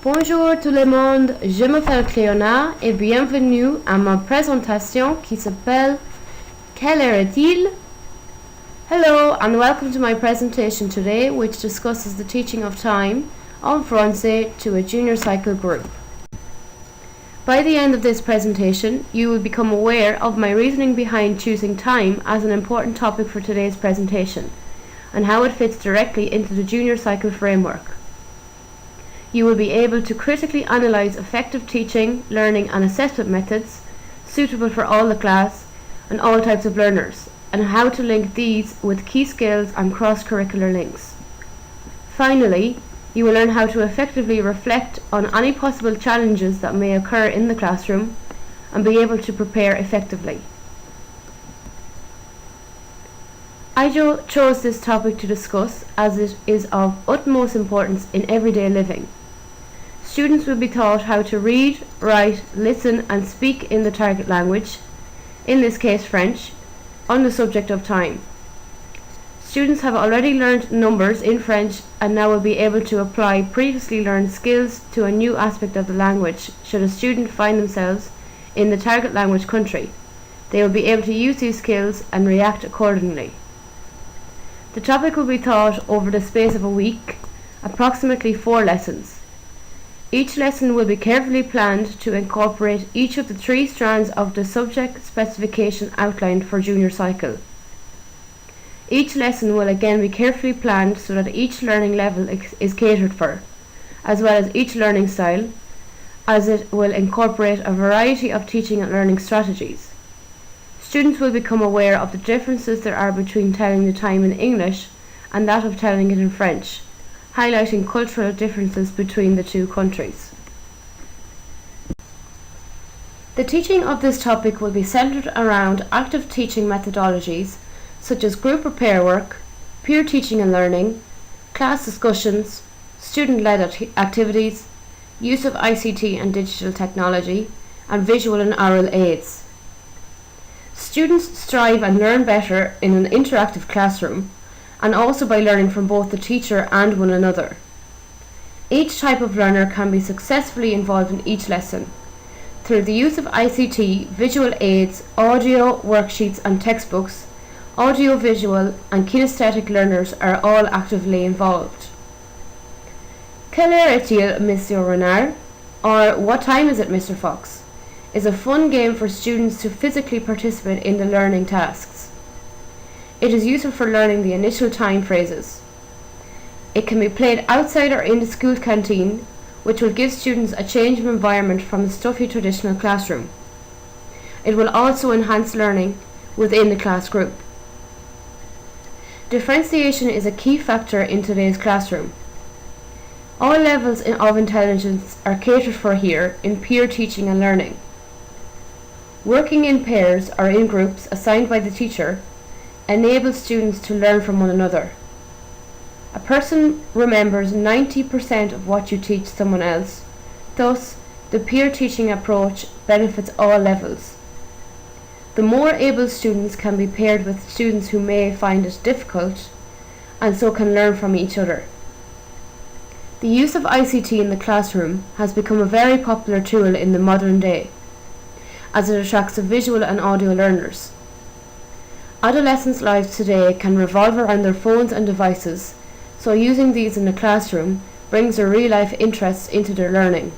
Bonjour tout le monde, je m'appelle Cléona et bienvenue à ma présentation qui s'appelle Quelle heure est-il? Hello and welcome to my presentation today, which discusses the teaching of time en français to a junior cycle group. By the end of this presentation, you will become aware of my reasoning behind choosing time as an important topic for today's presentation and how it fits directly into the junior cycle framework. You will be able to critically analyse effective teaching, learning and assessment methods suitable for all the class and all types of learners, and how to link these with key skills and cross-curricular links. Finally, you will learn how to effectively reflect on any possible challenges that may occur in the classroom and be able to prepare effectively. I chose this topic to discuss as it is of utmost importance in everyday living. Students will be taught how to read, write, listen and speak in the target language, in this case French, on the subject of time. Students have already learned numbers in French and now will be able to apply previously learned skills to a new aspect of the language should a student find themselves in the target language country. They will be able to use these skills and react accordingly. The topic will be taught over the space of a week, approximately 4 lessons. Each lesson will be carefully planned to incorporate each of the 3 strands of the subject specification outlined for junior cycle. Each lesson will again be carefully planned so that each learning level is catered for, as well as each learning style, as it will incorporate a variety of teaching and learning strategies. Students will become aware of the differences there are between telling the time in English and that of telling it in French, highlighting cultural differences between the 2 countries. The teaching of this topic will be centred around active teaching methodologies such as group repair work, peer teaching and learning, class discussions, student-led activities, use of ICT and digital technology, and visual and oral aids. Students strive and learn better in an interactive classroom and also by learning from both the teacher and one another. Each type of learner can be successfully involved in each lesson. Through the use of ICT, visual aids, audio, worksheets and textbooks, audio-visual and kinesthetic learners are all actively involved. Quelle heure est-il, Monsieur Renard? Or what time is it, Mr. Fox? Is a fun game for students to physically participate in the learning tasks. It is useful for learning the initial time phrases. It can be played outside or in the school canteen, which will give students a change of environment from the stuffy traditional classroom. It will also enhance learning within the class group. Differentiation is a key factor in today's classroom. All levels of intelligence are catered for here in peer teaching and learning. Working in pairs or in groups assigned by the teacher enables students to learn from one another. A person remembers 90% of what you teach someone else. Thus, the peer teaching approach benefits all levels. The more able students can be paired with students who may find it difficult and so can learn from each other. The use of ICT in the classroom has become a very popular tool in the modern day, as it attracts visual and audio learners. Adolescents' lives today can revolve around their phones and devices, so using these in the classroom brings their real-life interests into their learning.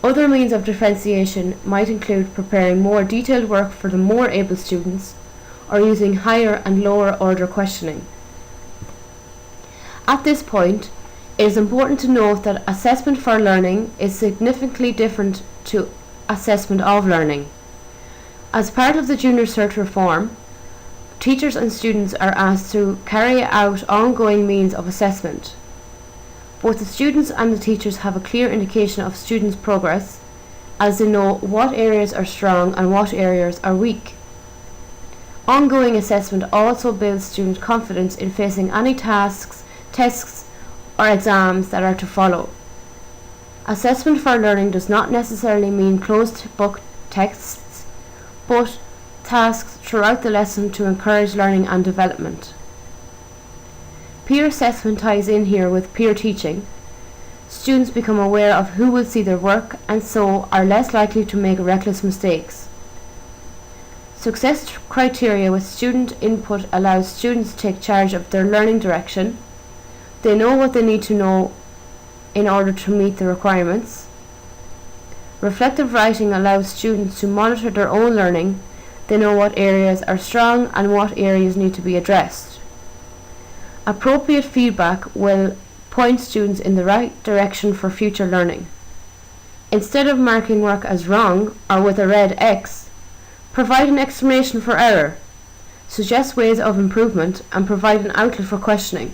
Other means of differentiation might include preparing more detailed work for the more able students or using higher and lower order questioning. At this point, it is important to note that assessment for learning is significantly different to assessment of learning. As part of the Junior Cert reform, teachers and students are asked to carry out ongoing means of assessment. Both the students and the teachers have a clear indication of students' progress, as they know what areas are strong and what areas are weak. Ongoing assessment also builds student confidence in facing any tasks, tests or exams that are to follow. Assessment for learning does not necessarily mean closed book texts, but tasks throughout the lesson to encourage learning and development. Peer assessment ties in here with peer teaching. Students become aware of who will see their work and so are less likely to make reckless mistakes. Success criteria with student input allows students to take charge of their learning direction. They know what they need to know in order to meet the requirements. Reflective writing allows students to monitor their own learning. They know what areas are strong and what areas need to be addressed. Appropriate feedback will point students in the right direction for future learning. Instead of marking work as wrong or with a red X, provide an explanation for error, suggest ways of improvement, and provide an outlet for questioning.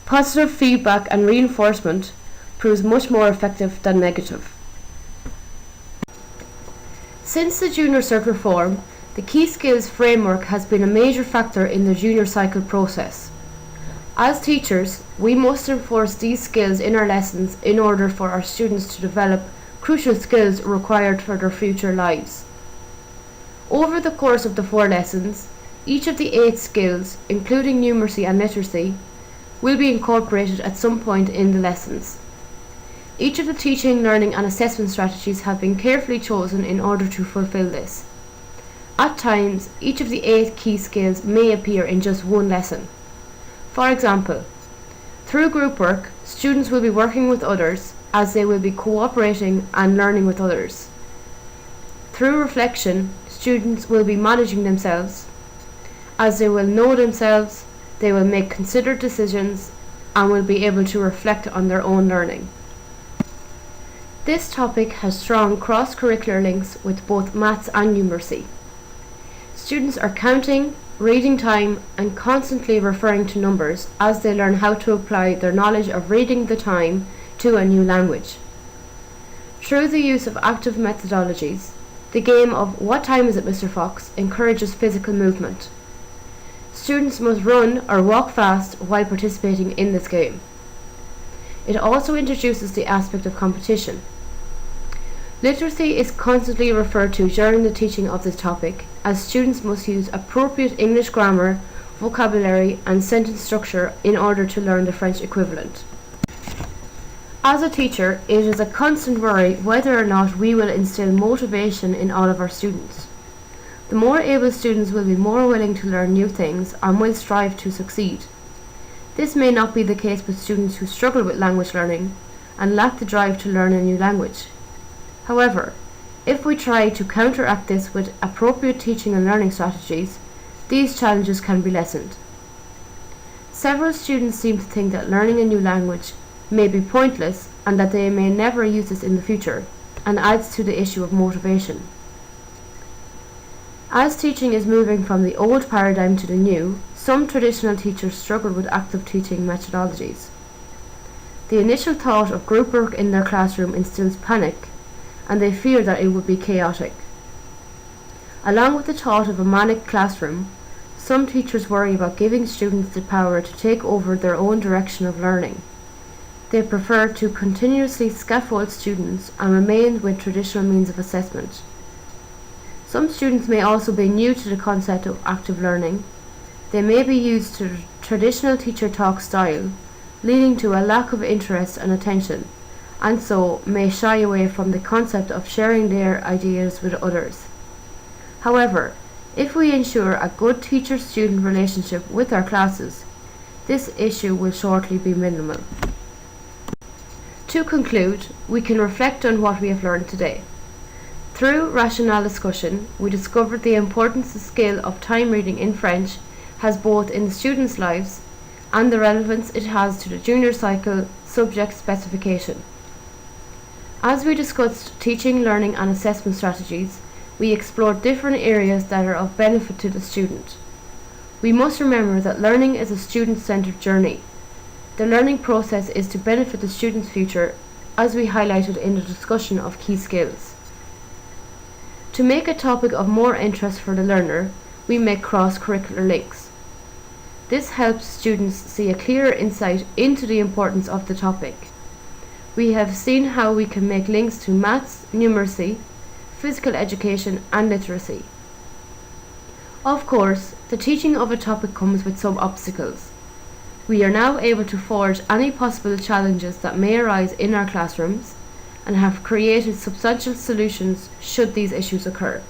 Positive feedback and reinforcement proves much more effective than negative. Since the Junior Cert reform, the Key Skills framework has been a major factor in the junior cycle process. As teachers, we must enforce these skills in our lessons in order for our students to develop crucial skills required for their future lives. Over the course of the 4 lessons, each of the 8 skills, including numeracy and literacy, will be incorporated at some point in the lessons. Each of the teaching, learning and assessment strategies have been carefully chosen in order to fulfill this. At times, each of the 8 key skills may appear in just one lesson. For example, through group work, students will be working with others as they will be cooperating and learning with others. Through reflection, students will be managing themselves. As they will know themselves, they will make considered decisions and will be able to reflect on their own learning. This topic has strong cross-curricular links with both maths and numeracy. Students are counting, reading time, and constantly referring to numbers as they learn how to apply their knowledge of reading the time to a new language. Through the use of active methodologies, the game of "What time is it, Mr. Fox?" encourages physical movement. Students must run or walk fast while participating in this game. It also introduces the aspect of competition. Literacy is constantly referred to during the teaching of this topic, as students must use appropriate English grammar, vocabulary, and sentence structure in order to learn the French equivalent. As a teacher, it is a constant worry whether or not we will instill motivation in all of our students. The more able students will be more willing to learn new things and will strive to succeed. This may not be the case with students who struggle with language learning and lack the drive to learn a new language. However, if we try to counteract this with appropriate teaching and learning strategies, these challenges can be lessened. Several students seem to think that learning a new language may be pointless and that they may never use this in the future, and adds to the issue of motivation. As teaching is moving from the old paradigm to the new, some traditional teachers struggle with active teaching methodologies. The initial thought of group work in their classroom instills panic, and they fear that it would be chaotic. Along with the thought of a manic classroom, some teachers worry about giving students the power to take over their own direction of learning. They prefer to continuously scaffold students and remain with traditional means of assessment. Some students may also be new to the concept of active learning. They may be used to the traditional teacher talk style, leading to a lack of interest and attention, and so may shy away from the concept of sharing their ideas with others. However, if we ensure a good teacher-student relationship with our classes, this issue will shortly be minimal. To conclude, we can reflect on what we have learned today. Through rational discussion, we discovered the importance the skill of time reading in French has both in the students' lives and the relevance it has to the junior cycle subject specification. As we discussed teaching, learning and assessment strategies, we explored different areas that are of benefit to the student. We must remember that learning is a student-centered journey. The learning process is to benefit the student's future, as we highlighted in the discussion of key skills. To make a topic of more interest for the learner, we make cross-curricular links. This helps students see a clearer insight into the importance of the topic. We have seen how we can make links to maths, numeracy, physical education and literacy. Of course, the teaching of a topic comes with some obstacles. We are now able to forge any possible challenges that may arise in our classrooms and have created substantial solutions should these issues occur.